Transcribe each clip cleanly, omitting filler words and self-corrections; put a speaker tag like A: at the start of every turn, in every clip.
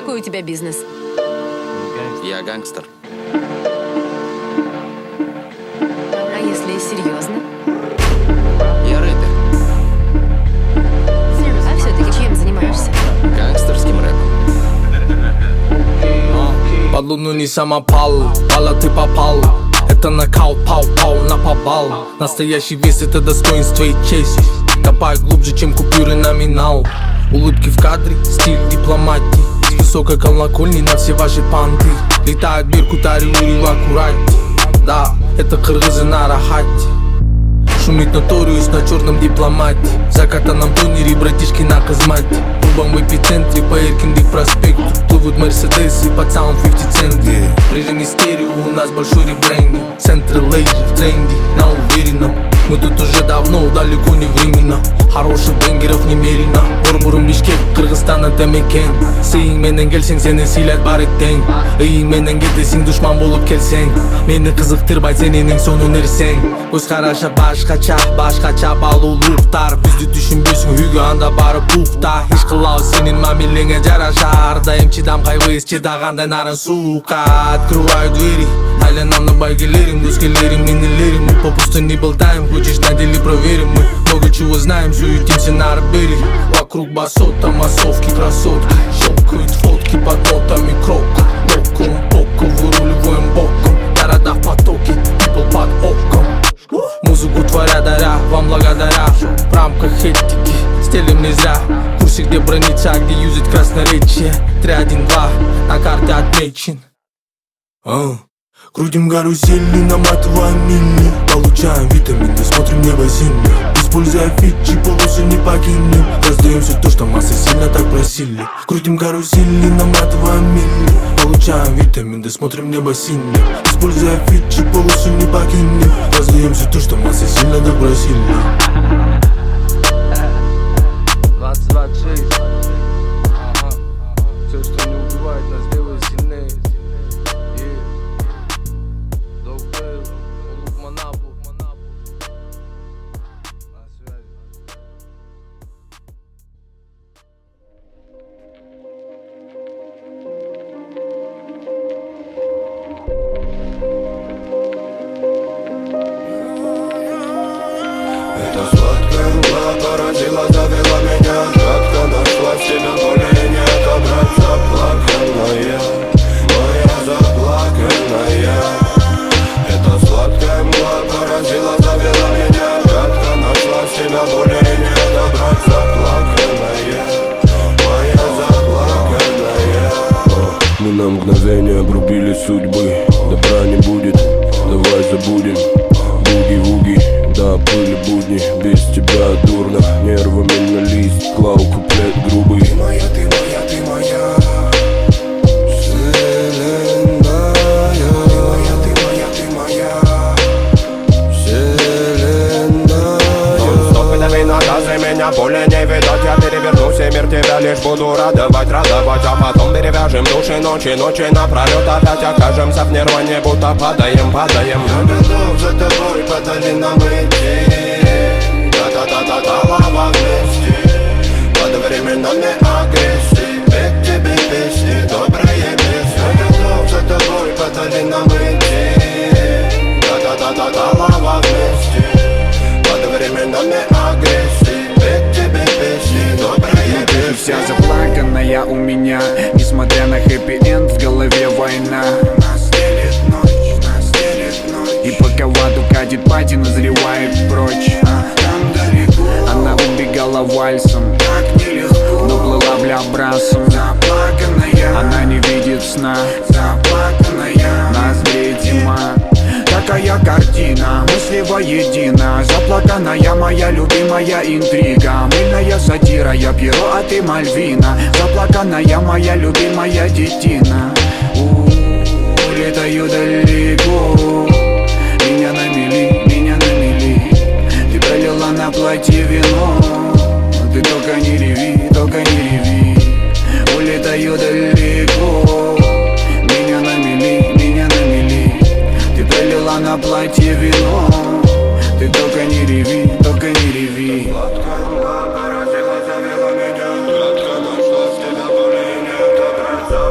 A: Какой у тебя бизнес?
B: Я гангстер.
A: А если серьезно?
B: Я рэпер.
A: А все-таки чем занимаешься?
B: Гангстерским рэпом.
C: Под луну не самопал, Пала ты попал. Это нокаут, пау-пау на побал. Настоящий вес — это достоинство и честь. Копаю глубже, чем купюры номинал. Улыбки в кадре, стиль дипломатии. С высокой колокольни на все ваши панты. Летает Беркут, Орел в аккурате. Да, это кыргызы на рахате. Шумит Notorious на черном дипломате. В закатанном тонере братишки на казмате. Рубам в эпицентре по Эркиндик проспекту. Плывут мерседесы под саунд 50 Cent. В режиме стерео у нас большой ребрендинг. Центры лейджи в тренде, на уверенном. Мы тут уже давно, далеко не временно. Хороших бенгеров немерено. Борбурым Бишкек, Кыргызстан это мекен. Сыйың менен келсең, сени сыйлат бары тең. Ыйың менен кетесиң, душман болуп келсең. Мени кызыктырбай сенин сонун нерсең. Көз карашы башкача балуулуктар. Бизди түшүнбөйсүң, үйгө анда барып укта. Иш кылабыз сенин мамилеңе жараша. Ар дайым чыдам кайбыз, чыдагандай нарын сука. Открываю двери, айланам на байгелерим, доскелерим, минилерим. Мы попусту не болтаем, хочешь на деле проверим. Мы много чего знаем, суетимся на арбере. Вокруг басота, массовки, красотки. Щелкают фотки под нотами крока. Боком, выруливаем боком. Города в потоке, people под оком. Музыку творя, даря, вам благодаря. В рамках этики, стелим не зря. В курсе, где брониться, а где юзать красноречие. 3, 1, 2, на карте отмечен. Крутим карусели, наматываем мили. Получаем витамины, смотрим небо синее. Используя фичи, полосы не покинем. Раздаем все то, что массы сильно так просили. Крутим карусели, наматываем мили. Получаем витамины, смотрим небо синее. Используя фичи, полосы не покинем. Раздаем все то, что массы сильно так просили. 2026. Все, что не убивает нас, делает сильнее.
D: Эта сладкая мгла поразила, завела меня. Как-то нашла в себе более не отобрать. Заплаканная, моя заплаканная. Эта сладкая мгла поразила, завела меня. Как-то нашла в себя более не отобрать. Заплаканная, моя заплаканная. Мы на мгновение обрубили судьбы. Добра не будет, давай забудем. Буги-вуги, да, были будни. Без тебя дурно, нервами на лист. Клау, куплет грубый. Ты моя, ты моя, ты моя вселенная. Ты моя, ты моя, ты моя вселенная. Нон-стоп и дави на газы, меня более не видать. Я перевернусь и мир тебя лишь буду радовать. А потом перевяжем души ночи напролет. Опять окажемся в нирване, будто падаем. Я готов за тобой по долинам идти. Да-да-да-да-да, лава вместе. Под временами агрессии. Ведь тебе песни, добрые песни. Я готов за тобой по долинам идти. Да-да-да-да-да, лава вместе. Под временами агрессии. Ведь тебе песни, добрые песни.
E: Вся заплаканная у меня, несмотря на хэппи-энд, в голове война. Нас делит ночь. И пока в аду катит пати, назревает прочь. Там далеко она убегала вальсом, так нелегко, но плыла бля брасом. Заплаканная, она не видит сна. Заплаканная, нас греет зима. Такая картина, мысли воедино. Заплаканная моя любимая интрига. Мыльная сатира, я Пьеро, а ты Мальвина. Заплаканная моя любимая детина. Улетаю далеко. Меня на мели. Ты пролила на платье вино. Ты только не реви. Улетаю далеко. Меня на мели. Ты пролила на платье вино. Ты только не реви.
D: Сладкая мгла поразила, завела меня. Кратко нашла с тебя более не отобрать.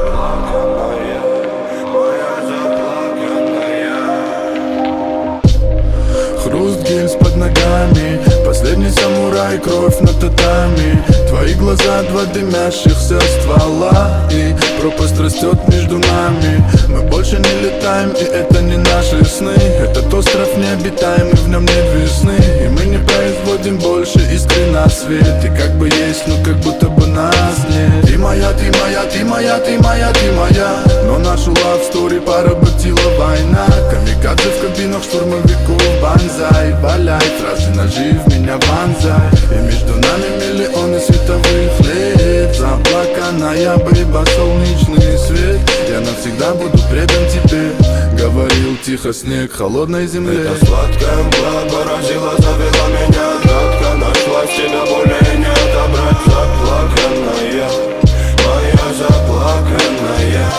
D: два дымящихся ствола, и пропасть растет между нами. Мы больше не летаем, и это не наши сны. Этот остров необитаемый, в нем нет весны. И мы не производим больше искры на свет. И как бы есть, но как будто бы нас нет. Ты моя, ты моя, ты моя, ты моя, ты моя. Но нашу love story поработила война. Камикадзе в кабинах штурмовиков, банзай. Валяй, фразы ножи в меня вонзай. И между нами миллионы световых лет. Заплаканная быба, солнечный свет. Я навсегда буду предан тебе, говорил тихо снег холодной земле. Это сладкая мгла поразила, завела меня. Кратко нашлась, тебя более не отобрать. Заплаканная, моя заплаканная.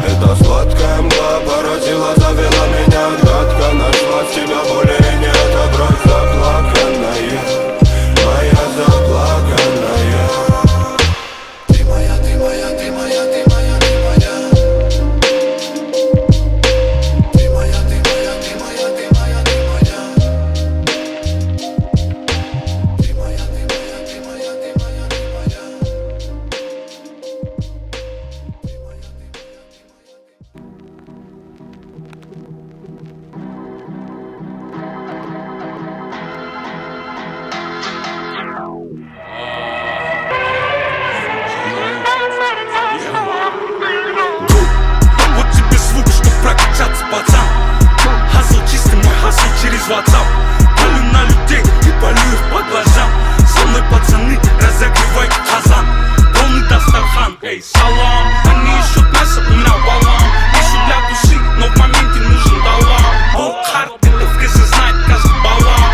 D: Это сладкая мгла поразила, завела меня. Кратко нашлась, тебя более не отобрать. Заплаканная, моя заплаканная. Ты моя, ты моя, ты моя, ты моя, ты моя. Ты моя, ты моя, ты моя, ты моя, ты моя. Ты моя, ты моя, ты моя, ты моя, ты моя.
F: Вот тебе звук, чтоб прокачаться, пацан. Хасл чистый, мой хасл через WhatsApp. Палю на людей и палю их по глазам. Со мной пацаны, разогревай казан. Полный Дастархан, эй, салам. Они ищут мясо, у меня валам. Ищу для души, но в моменте нужен талант. Work hard, это в КЗ знает каждый балам.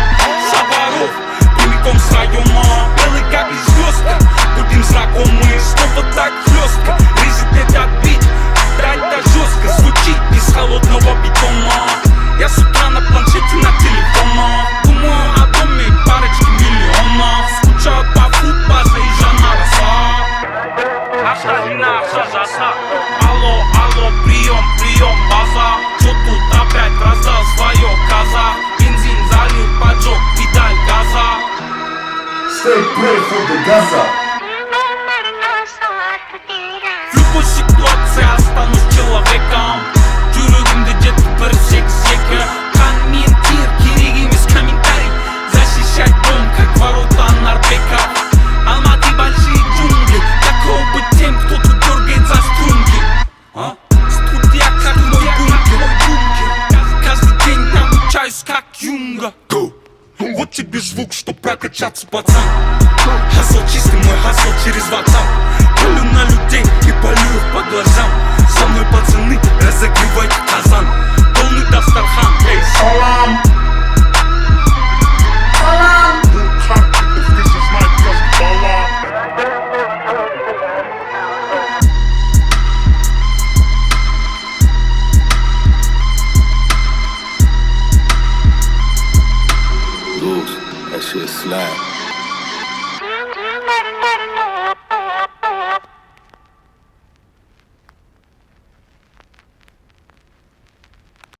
F: Саваров, прямиком с района. Белый как и звездка, будем знакомы. Снова так хлестко, резит этот бит. Трать-то жестко, звучит из холодного бетона. Я с утра на планшете, на телефонах. Думаю о доме и парочке миллионов. Скучаю по футбазу и жанараса. Остальная вся заса. Алло, алло, прием, прием, база. Чё тут опять раздал свое коза? Бензин залил, поджег педаль газа.
D: Stay pray for the Gaza.
F: В любой ситуации останусь человеком. Жүрегімде жетті бір сек-секі. Комментир, керек емес комментарий. Защищать дом, как ворота Нарбеков. Алматы большие джунгли. Каково быть тем, кто тут дергает за струнки? Студия как мой бункер. Каждый день научаюсь как Юнга. Вот тебе звук, чтоб прокачаться, пацан. Хасл чистый, мой хасл через WhatsApp. Палю на людей и палю их по глазам. Со мной пацаны, разогревайте казан. Полный Дастархан, эй, салам.
B: That shit slap.